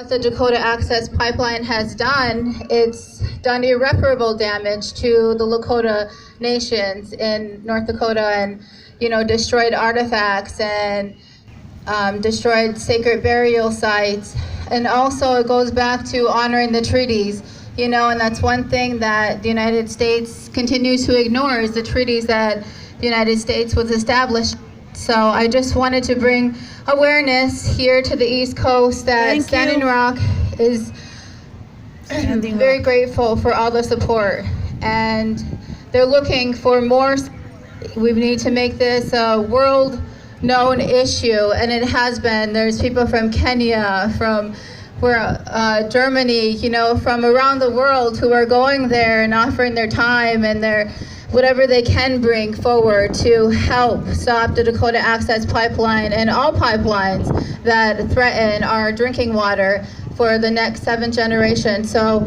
what the Dakota Access Pipeline has done, it's done irreparable damage to the Lakota nations in North Dakota, and destroyed artifacts and destroyed sacred burial sites. And also it goes back to honoring the treaties, and that's one thing that the United States continues to ignore, is the treaties that the United States was established. So I just wanted to bring awareness here to the East Coast that Standing Rock is very grateful for all the support, and they're looking for more. We need to make this a world-known issue, and it has been. There's people from Kenya, from Germany, from around the world who are going there and offering their time and their whatever they can bring forward to help stop the Dakota Access Pipeline and all pipelines that threaten our drinking water for the next 7 generations. So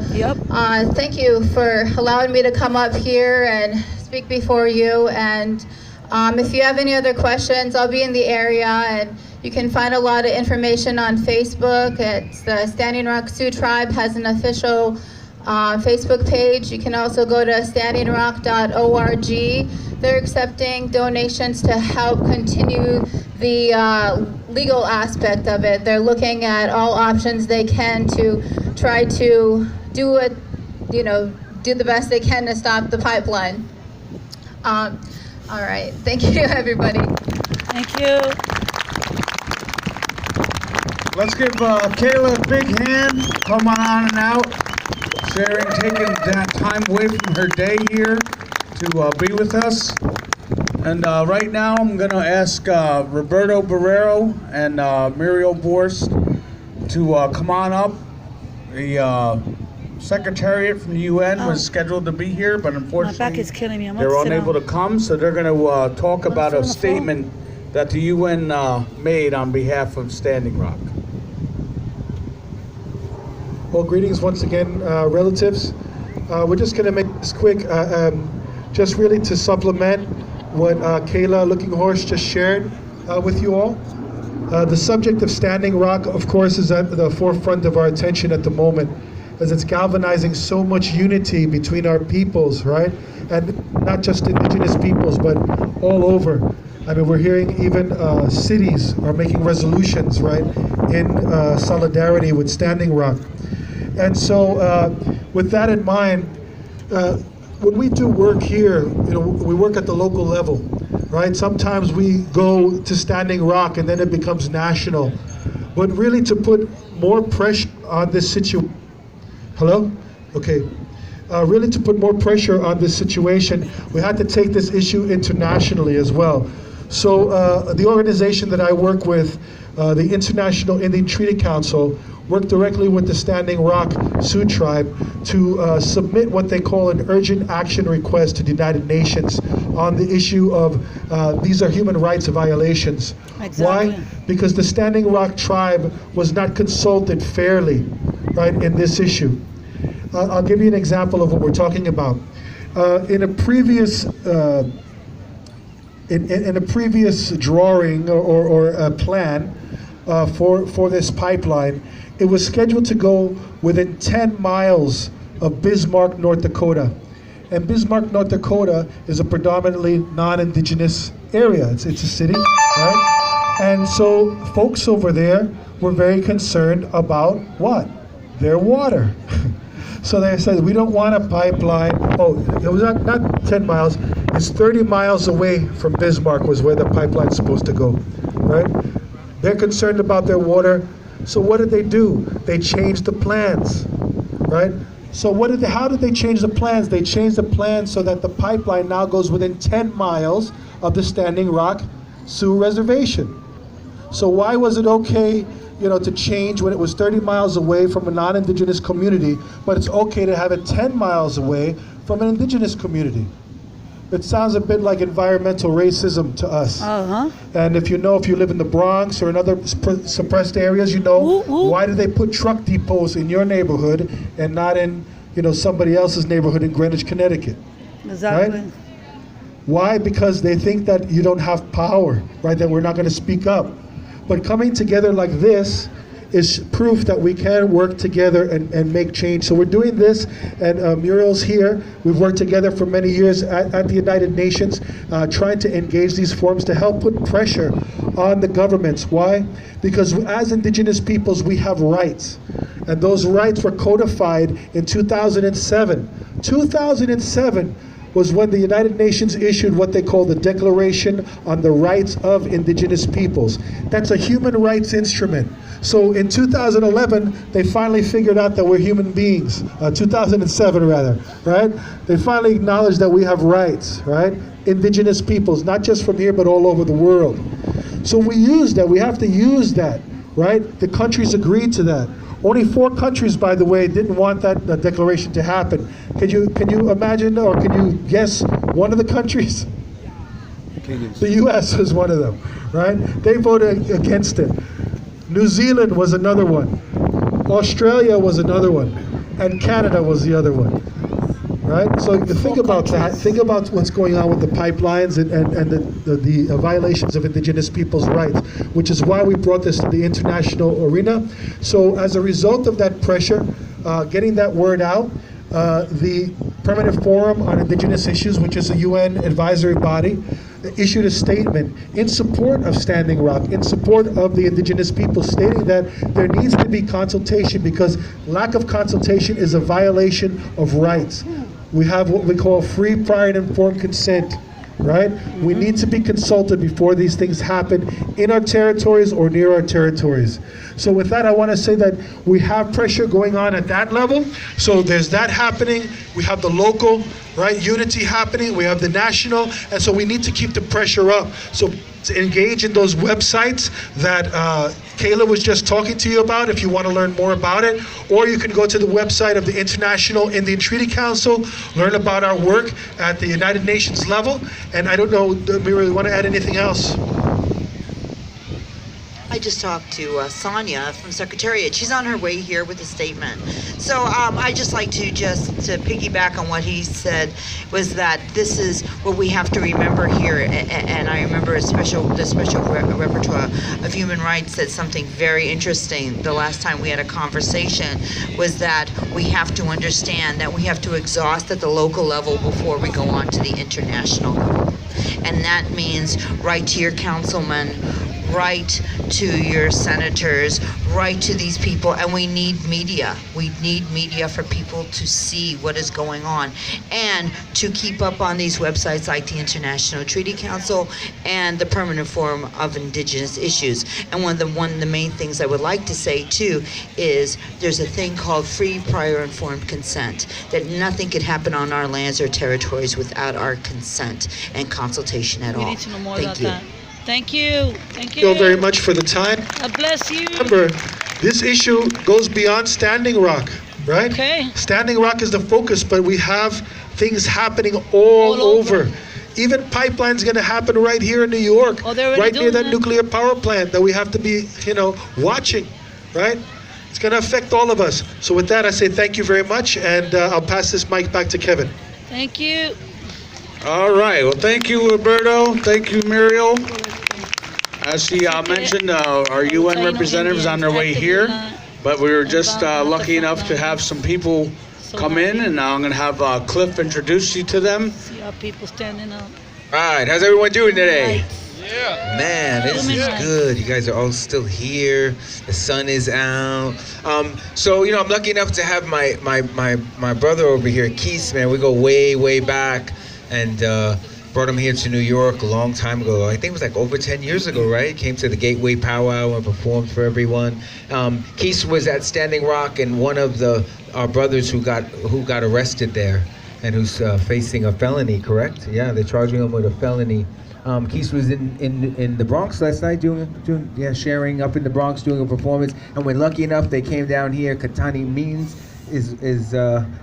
thank you for allowing me to come up here and speak before you. And if you have any other questions, I'll be in the area, and you can find a lot of information on Facebook. It's the Standing Rock Sioux Tribe has an official Facebook page. You can also go to standingrock.org. They're accepting donations to help continue the legal aspect of it. They're looking at all options they can to try to do the best they can to stop the pipeline. All right, thank you, everybody. Thank you. Let's give Kayla a big hand. Come on and out. Sharing, taking that time away from her day here to be with us. And right now I'm going to ask Roberto Barrero and Muriel Borst to come on up. The Secretariat from the UN was scheduled to be here, but unfortunately my back is killing me. they're unable to come, so they're going to talk about a statement that the UN made on behalf of Standing Rock. Well, greetings once again, relatives. We're just going to make this quick, just really to supplement what Kayla Looking Horse just shared with you all. The subject of Standing Rock, of course, is at the forefront of our attention at the moment, as it's galvanizing so much unity between our peoples, right? And not just indigenous peoples, but all over. I mean, we're hearing even cities are making resolutions, right, in solidarity with Standing Rock. And so with that in mind, when we do work here, we work at the local level, right? Sometimes we go to Standing Rock and then it becomes national. But really to put more pressure on this situation, hello? Okay. Really to put more pressure on this situation, we had to take this issue internationally as well. So the organization that I work with, the International Indian Treaty Council, worked directly with the Standing Rock Sioux Tribe to submit what they call an urgent action request to the United Nations on the issue of these are human rights violations. Exactly. Why? Because the Standing Rock tribe was not consulted fairly, right, in this issue. I'll give you an example of what we're talking about. In a previous in a previous drawing or a plan for this pipeline, it was scheduled to go within 10 miles of Bismarck, North Dakota. And Bismarck, North Dakota is a predominantly non-indigenous area. It's a city, right? And so folks over there were very concerned about what? Their water. So they said, we don't want a pipeline. Oh, it was not 10 miles. It's 30 miles away from Bismarck was where the pipeline's supposed to go, right? They're concerned about their water. So what did they do? They changed the plans, right? So how did they change the plans? They changed the plans so that the pipeline now goes within 10 miles of the Standing Rock Sioux Reservation. So why was it okay, to change when it was 30 miles away from a non-indigenous community, but it's okay to have it 10 miles away from an indigenous community? It sounds a bit like environmental racism to us. And if you live in the Bronx or in other suppressed areas, why do they put truck depots in your neighborhood and not in, somebody else's neighborhood in Greenwich, Connecticut? Exactly. Right? Why? Because they think that you don't have power, right? That we're not going to speak up. But coming together like this is proof that we can work together and make change. So we're doing this, and Muriel's here. We've worked together for many years at the United Nations, trying to engage these forums to help put pressure on the governments. Why? Because as indigenous peoples, we have rights. And those rights were codified in 2007. 2007 was when the United Nations issued what they call the Declaration on the Rights of Indigenous Peoples. That's a human rights instrument. So in 2011, they finally figured out that we're human beings. 2007 rather, right? They finally acknowledged that we have rights, right? Indigenous peoples, not just from here, but all over the world. So we use that, we have to use that, right? The countries agreed to that. Only 4 countries, by the way, didn't want that declaration to happen. Can you imagine, or can you guess one of the countries? The U.S. was one of them, right? They voted against it. New Zealand was another one. Australia was another one. And Canada was the other one. Right? So you think about that. Think about what's going on with the pipelines and the violations of indigenous people's rights, which is why we brought this to the international arena. So as a result of that pressure, getting that word out, the Permanent Forum on Indigenous Issues, which is a UN advisory body, issued a statement in support of Standing Rock, in support of the indigenous people, stating that there needs to be consultation because lack of consultation is a violation of rights. We have what we call free, prior, and informed consent, right? We need to be consulted before these things happen in our territories or near our territories. So with that, I want to say that we have pressure going on at that level. So there's that happening. We have the local, right, unity happening. We have the national. And so we need to keep the pressure up. So to engage in those websites that Kayla was just talking to you about if you want to learn more about it, or you can go to the website of the International Indian Treaty Council, learn about our work at the United Nations level. And I don't know, Mira, you want to add anything else? I just talked to Sonia from Secretariat. She's on her way here with a statement. So I just like to piggyback on what he said, was that this is what we have to remember here. And I remember the special repertoire of human rights said something very interesting the last time we had a conversation, was that we have to understand that we have to exhaust at the local level before we go on to the international level. And that means right to your councilman, right to your senators, right to these people. And we need media. We need media for people to see what is going on and to keep up on these websites like the International Treaty Council and the Permanent Forum of Indigenous Issues. And one of the main things I would like to say too is there's a thing called free, prior, informed consent, that nothing could happen on our lands or territories without our consent and consultation at all. We need to know more Thank about you. that. Thank you. Thank you. Thank you very much for the time. God bless you. Remember, this issue goes beyond Standing Rock, right? Okay. Standing Rock is the focus, but we have things happening all over. Even pipelines going to happen right here in New York, Oh, they're already right near doing that that? nuclear power plant that we have to be, watching, right? It's going to affect all of us. So with that, I say thank you very much, and I'll pass this mic back to Kevin. Thank you. All right. Well, thank you, Roberto. Thank you, Muriel. As she mentioned, our UN representatives on their way here, but we were just lucky enough to have some people come in, and now I'm going to have Cliff introduce you to them. See our people standing up. All right, how's everyone doing today? Yeah. Man, this is good. You guys are all still here. The sun is out. So I'm lucky enough to have my brother over here, Keith. Man, we go way back, and brought him here to New York a long time ago. I think it was like over 10 years ago, right? He came to the Gateway Powwow and performed for everyone. Keith was at Standing Rock, and one of our brothers who got arrested there, and who's facing a felony, correct? Yeah, they're charging him with a felony. Keith was in the Bronx last night sharing up in the Bronx, doing a performance, and we're lucky enough they came down here. Katani Means is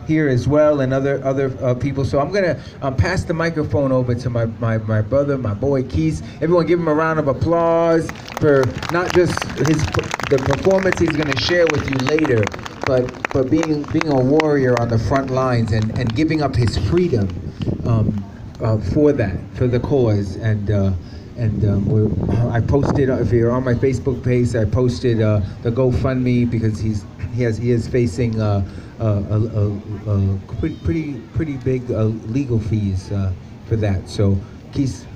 here as well, and other people. So I'm gonna pass the microphone over to my brother, my boy Keith. Everyone give him a round of applause for not just the performance he's gonna share with you later, but being a warrior on the front lines and giving up his freedom for the cause. And and I posted, if you're on my Facebook page, I posted the GoFundMe because he is facing pretty big legal fees for that. So Keith.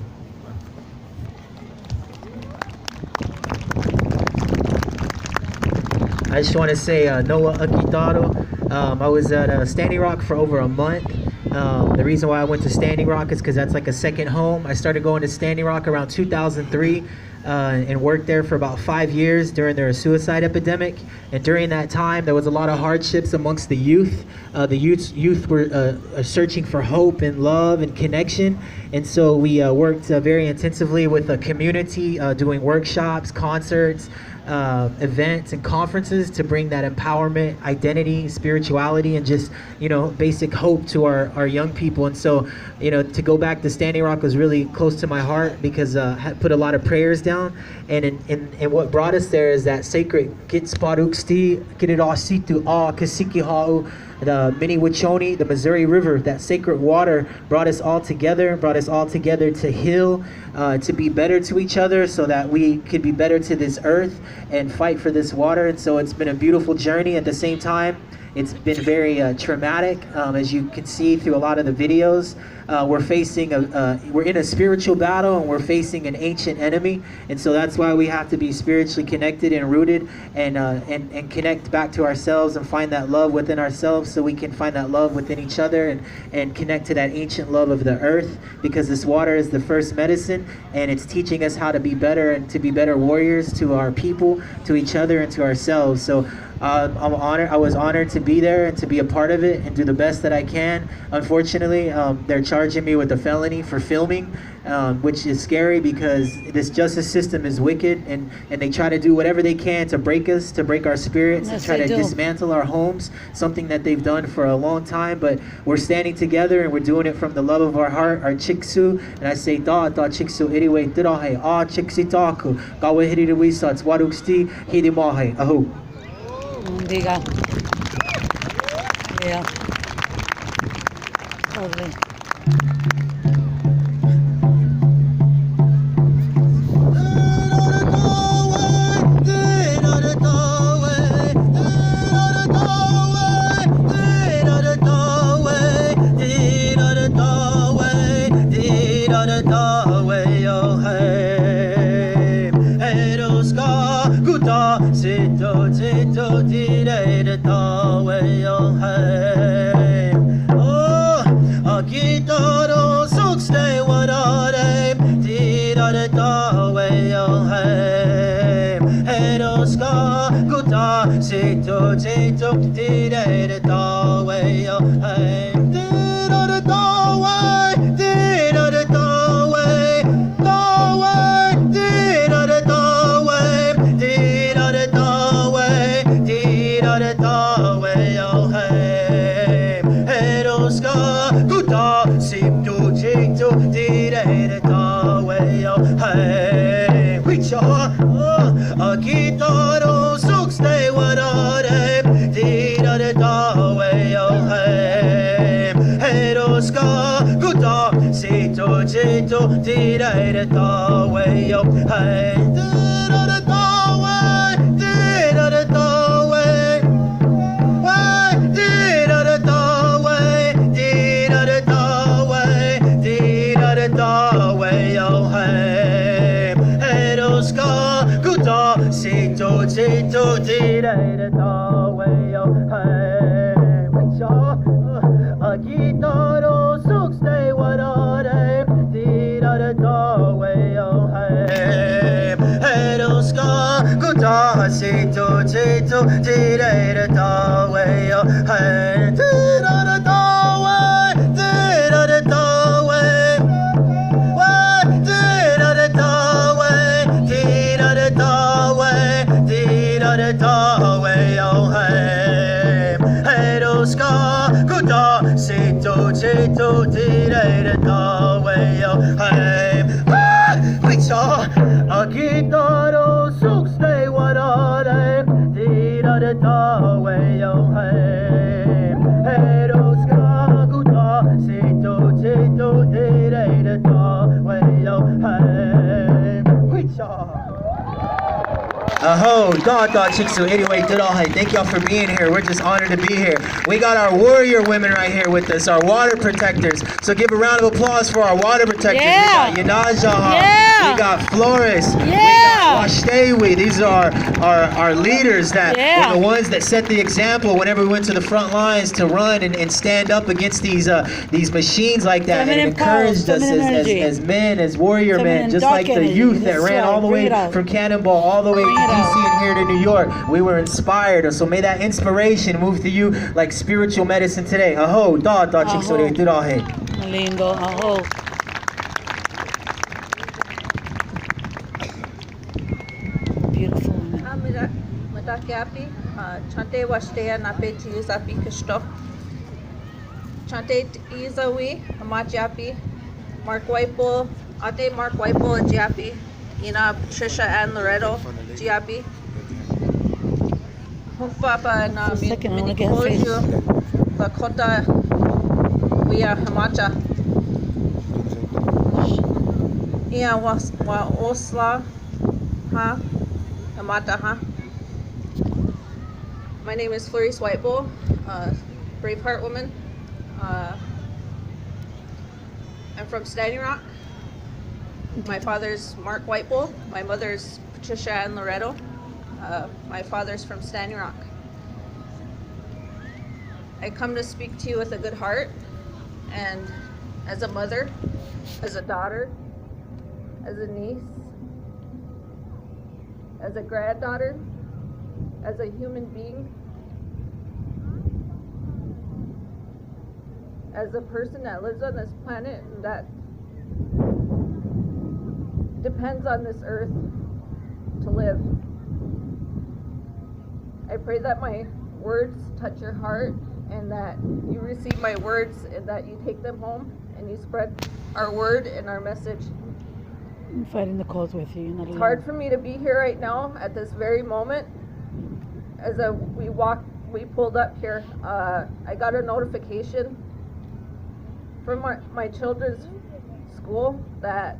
I just want to say Noah Akitaro. I was at Standing Rock for over a month. The reason why I went to Standing Rock is because that's like a second home. I started going to Standing Rock around 2003 and worked there for about 5 years during their suicide epidemic. And during that time, there was a lot of hardships amongst the youth. The youth were searching for hope and love and connection. And so we worked very intensively with a community, doing workshops, concerts, events and conferences to bring that empowerment, identity, spirituality, and just, basic hope to our young people. And so, to go back to Standing Rock was really close to my heart because I had put a lot of prayers down. And what brought us there is that sacred Gitsparuksti, Kirirasitu A Kasiki Hau, the Miniwachoni, the Missouri River, that sacred water brought us all together to heal, to be better to each other so that we could be better to this earth and fight for this water. And so it's been a beautiful journey. At the same time, it's been very traumatic, as you can see through a lot of the videos. We're in a spiritual battle, and we're facing an ancient enemy, and so that's why we have to be spiritually connected and rooted, and connect back to ourselves and find that love within ourselves, so we can find that love within each other and connect to that ancient love of the earth, because this water is the first medicine, and it's teaching us how to be better and to be better warriors to our people, to each other, and to ourselves. So I was honored to be there and to be a part of it and do the best that I can. Unfortunately, they're charging me with a felony for filming, which is scary because this justice system is wicked, and they try to do whatever they can to break us, to break our spirits, Yes, and try they to do. dismantle our homes, something that they've done for a long time. But we're standing together and we're doing it from the love of our heart, our chiksu. And I say, da chiksu iriwe tirahe, chiksi taku, gawe hiriwe sats waruksti hidimahe, ahu. Diga. Yeah. Lovely. Hey Aho, dot chiksu. Anyway, thank y'all for being here. We're just honored to be here. We got our warrior women right here with us, our water protectors. So give a round of applause for our water protectors. Yeah. We got Yanaja. Yeah. We got Flores. Yeah. We got Washtewi. These are our leaders that Yeah. were the ones that set the example whenever we went to the front lines to run and stand up against these machines like that. Feminine And it encouraged power, us feminine energy. as men, as warrior Feminine men, just dark like the energy. youth that That's ran right. all the Bring way it out. from Cannonball all the way to Bring it DC out. and here to New York. We were inspired. So may that inspiration move to you like spiritual medicine today. Aho, dot chiksore, Aho. turahe. Lindo. Aho. Beautiful women. Madakiapi, Chante Washtea Nape Tiusapi Kishto. Chante Izawi, Hamajapi, Mark Waipo, Ate Mark Waipo, Jiapi, Ina Patricia and Loretto, Jiapi. Humpapa na Just a second, I wanna get her face. Minikoju, Lakota, Wia Hamacha. Ia wa Osla, ha? Hamata, ha? My name is Florice Whitebowl, Braveheart woman. I'm from Standing Rock. My father's Mark Whitebowl. My mother's Patricia and Loretto. My father's from Standing Rock. I come to speak to you with a good heart, and as a mother, as a daughter, as a niece, as a granddaughter, as a human being, as a person that lives on this planet and that depends on this earth to live. I pray that my words touch your heart and that you receive my words and that you take them home and you spread our word and our message. I'm fighting the cause with you. You're not It's alone. hard for me to be here right now at this very moment. As we pulled up here, I got a notification from my children's school that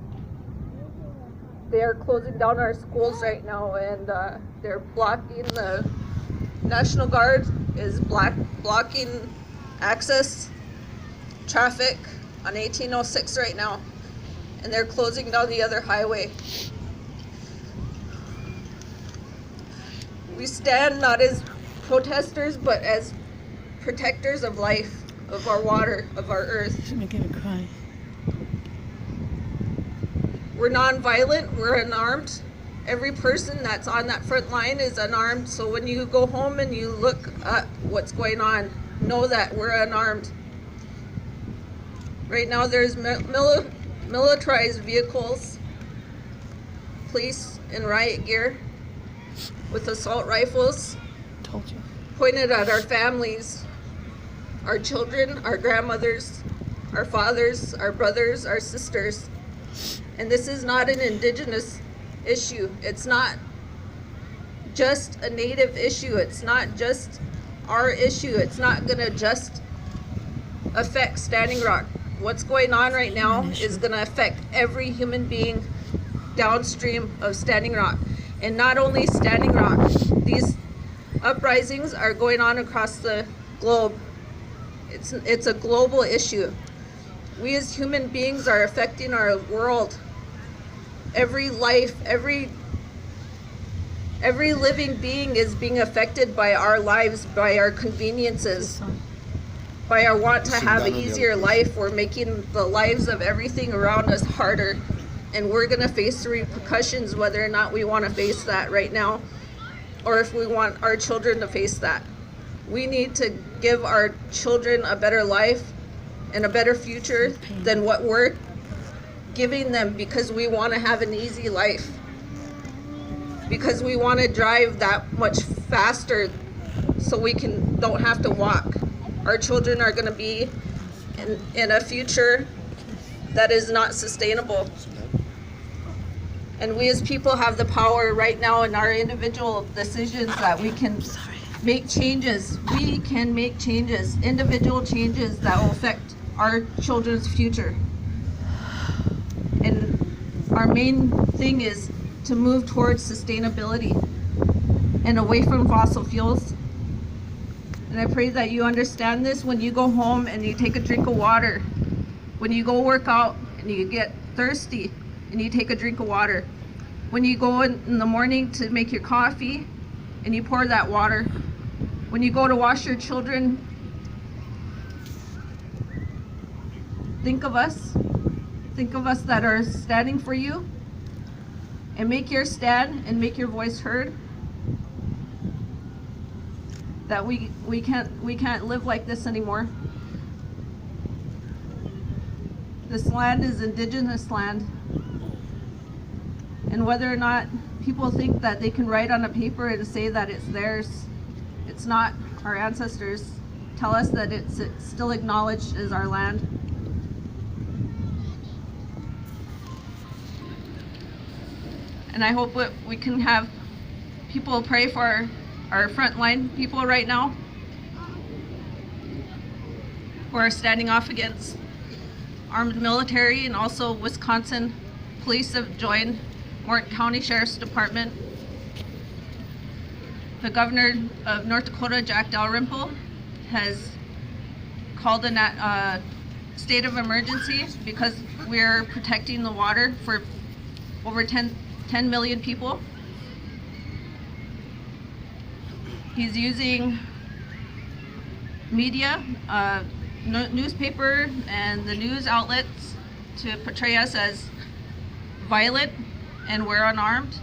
they are closing down our schools right now, and they're blocking the National Guard is blocking access traffic on 1806 right now, and they're closing down the other highway. We stand not as protesters, but as protectors of life, of our water, of our earth. She's making me cry. We're non-violent, we're unarmed. Every person that's on that front line is unarmed, so when you go home and you look at what's going on, know that we're unarmed. Right now there's militarized vehicles, police in riot gear, with assault rifles, Told you. pointed at our families, our children, our grandmothers, our fathers, our brothers, our sisters. And this is not an indigenous issue. It's not just a native issue. It's not just our issue. It's not gonna just affect Standing Rock. What's going on right now is gonna affect every human being downstream of Standing Rock. And not only Standing Rock, these uprisings are going on across the globe. It's a global issue. We as human beings are affecting our world. Every life, every living being is being affected by our lives, by our conveniences, by our want to have an easier life. We're making the lives of everything around us harder, and we're gonna face the repercussions whether or not we want to face that right now, or if we want our children to face that. We need to give our children a better life and a better future than what we're giving them, because we want to have an easy life, because we want to drive that much faster so we don't have to walk. Our children are going to be in a future that is not sustainable. And we as people have the power right now in our individual decisions that we can make changes. We can make changes, individual changes that will affect our children's future. And our main thing is to move towards sustainability. and away from fossil fuels. And I pray that you understand this when you go home and you take a drink of water, when you go work out and you get thirsty and you take a drink of water, when you go in the morning to make your coffee and you pour that water, when you go to wash your children. Think of us that are standing for you, and make your stand and make your voice heard. That we can't live like this anymore. This land is indigenous land, and whether or not people think that they can write on a paper and say that it's theirs, it's not. Our ancestors tell us that it's still acknowledged as our land. And I hope we can have people pray for our frontline people right now who are standing off against armed military, and also Wisconsin police have joined Morton County Sheriff's Department. The governor of North Dakota, Jack Dalrymple, has called a state of emergency because we're protecting the water for over 10 million people. He's using media, newspaper, and the news outlets to portray us as violent and we're unarmed.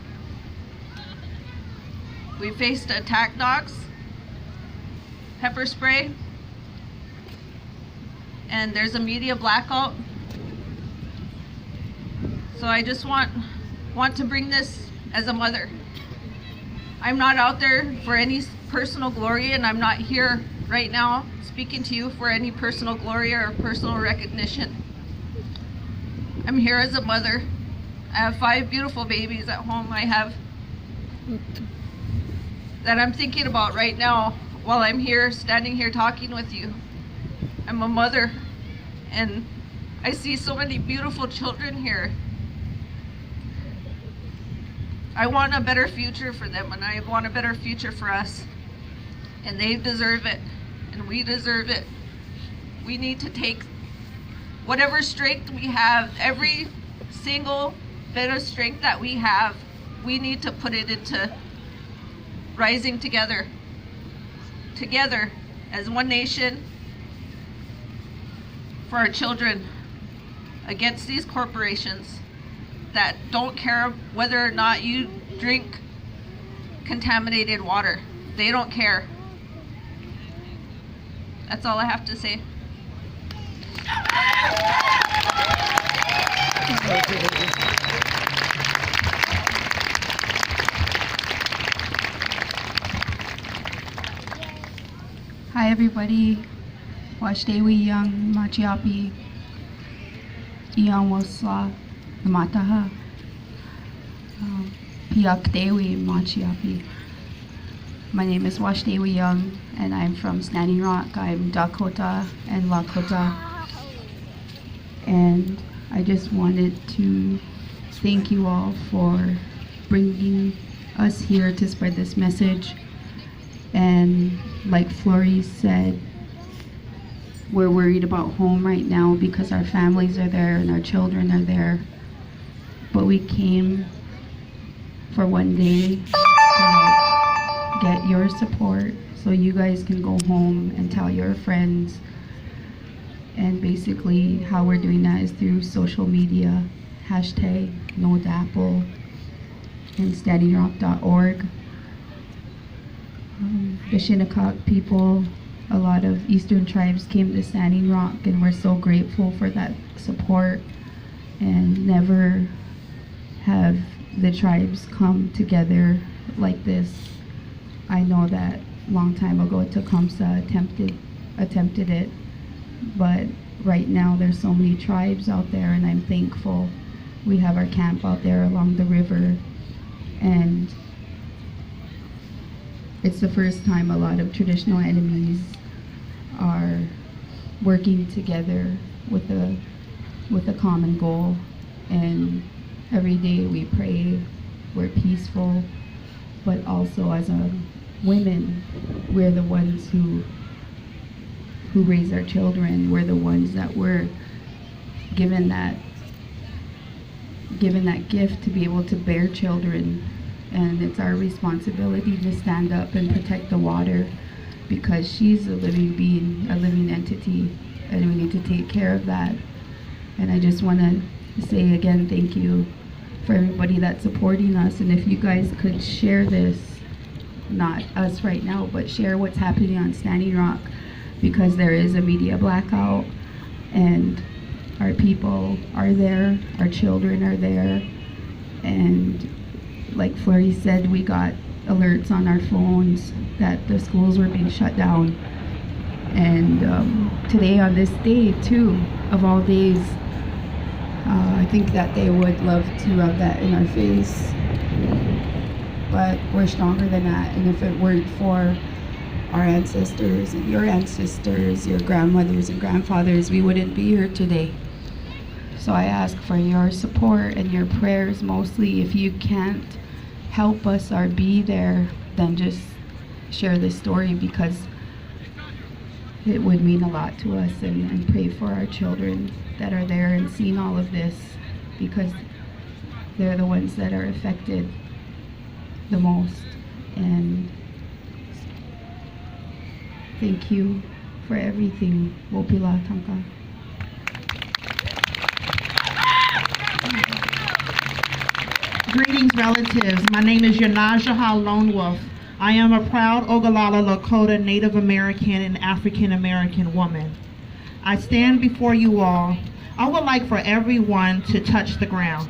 We faced attack dogs, pepper spray, and there's a media blackout. So I just want to bring this as a mother. I'm not out there for any personal glory, and I'm not here right now speaking to you for any personal glory or personal recognition. I'm here as a mother. I have 5 beautiful babies at home. I have that I'm thinking about right now while I'm here, standing here talking with you. I'm a mother, and I see so many beautiful children here. I want a better future for them, and I want a better future for us. And they deserve it, and we deserve it. We need to take whatever strength we have, every single bit of strength that we have, we need to put it into rising together as one nation for our children, against these corporations that don't care whether or not you drink contaminated water. They don't care. That's all I have to say. Hi everybody, Washdewi Young Machiapi, Ian Wasla, Mataha, Piakdewi Machiapi. My name is Washdewi Young, and I'm from Standing Rock. I'm Dakota and Lakota. And I just wanted to thank you all for bringing us here to spread this message. And like Flory said, we're worried about home right now because our families are there and our children are there. But we came for one day to get your support so you guys can go home and tell your friends. And basically how we're doing that is through social media, hashtag #NoDapple and standingrock.org. The Shinnecock people, a lot of Eastern tribes came to Standing Rock, and we're so grateful for that support. And never have the tribes come together like this. I know that a long time ago Tecumseh attempted it, but right now there's so many tribes out there, and I'm thankful. We have our camp out there along the river, and it's the first time a lot of traditional enemies are working together with a common goal. And every day we pray, we're peaceful, but also as women, we're the ones who raise our children. We're the ones that were given that gift to be able to bear children, and it's our responsibility to stand up and protect the water, because she's a living being, a living entity, and we need to take care of that. And I just want to say again, thank you for everybody that's supporting us. And if you guys could share this, not us right now, but share what's happening on Standing Rock, because there is a media blackout, and our people are there, our children are there, and like Fleury said, we got alerts on our phones that the schools were being shut down. And today, on this day too, of all days, I think that they would love to rub that in our face, but we're stronger than that. And if it weren't for our ancestors and your grandmothers and grandfathers, we wouldn't be here today. So I ask for your support and your prayers mostly. If you can't help us or be there, then just share this story, because it would mean a lot to us, and pray for our children that are there and seeing all of this, because they're the ones that are affected the most. And thank you for everything. Wopila Tanka. Greetings, relatives. My name is Yanajaha Lone Wolf. I am a proud Oglala Lakota Native American and African American woman. I stand before you all. I would like for everyone to touch the ground.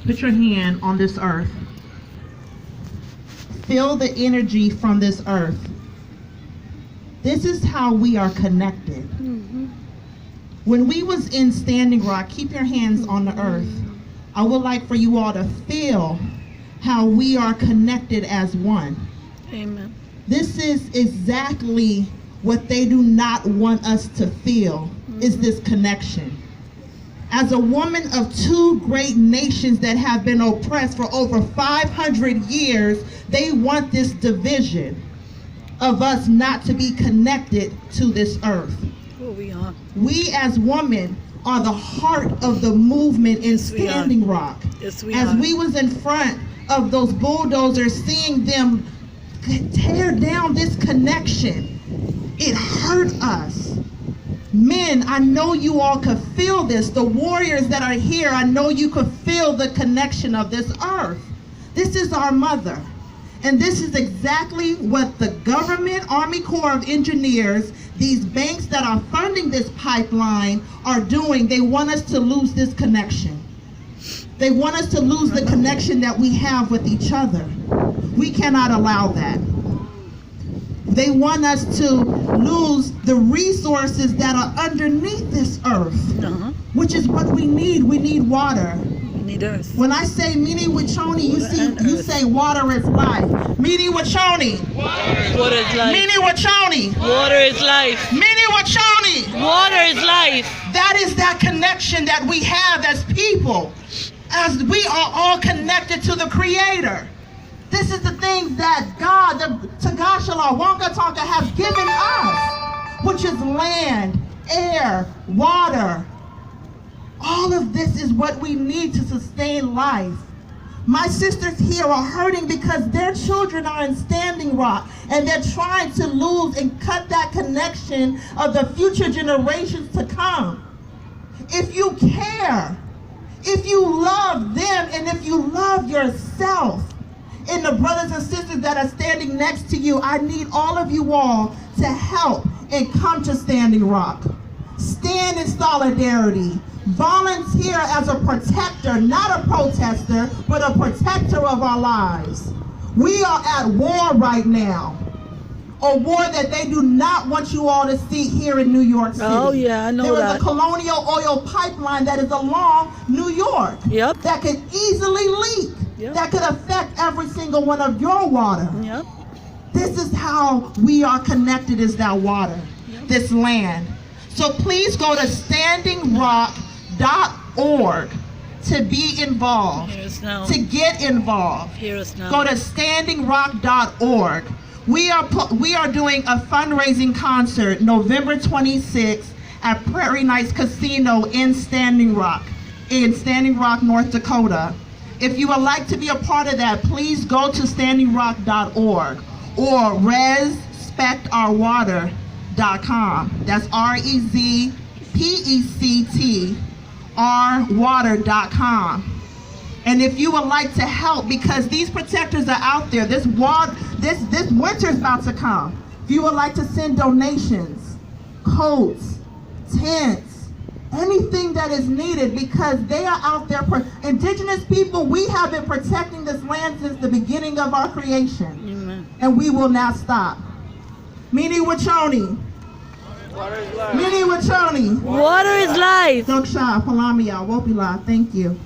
Put your hand on this earth. Feel the energy from this earth. This is how we are connected. When we was in Standing Rock, keep your hands on the earth. I would like for you all to feel how we are connected as one. Amen. This is exactly what they do not want us to feel, is this connection. As a woman of two great nations that have been oppressed for over 500 years, they want this division of us not to be connected to this earth. Oh, we are. We as women are the heart of the movement in Standing Rock. Yes, we As are. we was in front of those bulldozers, seeing them tear down this connection, it hurt us. Men, I know you all could feel this. The warriors that are here, I know you could feel the connection of this earth. This is our mother. And this is exactly what the government, Army Corps of Engineers, these banks that are funding this pipeline are doing. They want us to lose this connection. They want us to lose the connection that we have with each other. We cannot allow that. They want us to lose the resources that are underneath this earth, which is what we need. We need water. We need earth. When I say Mini Wachoni, you say water is life. Mini Wachoni. Water is life. Mini Wachoni. Water is life. Mini Wachoni. Water is life. That is that connection that we have as people, as we are all connected to the Creator. This is the things that God, the Tagashala, Wonka Tonka has given us, which is land, air, water. All of this is what we need to sustain life. My sisters here are hurting because their children are in Standing Rock, and they're trying to lose and cut that connection of the future generations to come. If you care, if you love them, and if you love yourself, and the brothers and sisters that are standing next to you, I need all of you all to help and come to Standing Rock. Stand in solidarity. Volunteer as a protector, not a protester, but a protector of our lives. We are at war right now. A war that they do not want you all to see here in New York City. Oh, yeah, I know there that. is a colonial oil pipeline that is along New York. Yep. That could easily leak. Yep. That could affect every single one of your water. Yep. This is how we are connected, is that water, this land. So please go to standingrock.org to be involved, Hear us now. to get involved, Hear us now. go to standingrock.org. We are doing a fundraising concert November 26th at Prairie Nights Casino in Standing Rock, North Dakota. If you would like to be a part of that, please go to standingrock.org or respectourwater.com. That's REZPECTR water.com. And if you would like to help, because these protectors are out there, this winter's about to come. If you would like to send donations, coats, tents, anything that is needed, because they are out there. Indigenous people, we have been protecting this land since the beginning of our creation. Amen. And we will not stop. Mini Wachoni. Mini Wachoni. Water is life. Doksha, Palamia, Wopila, thank you.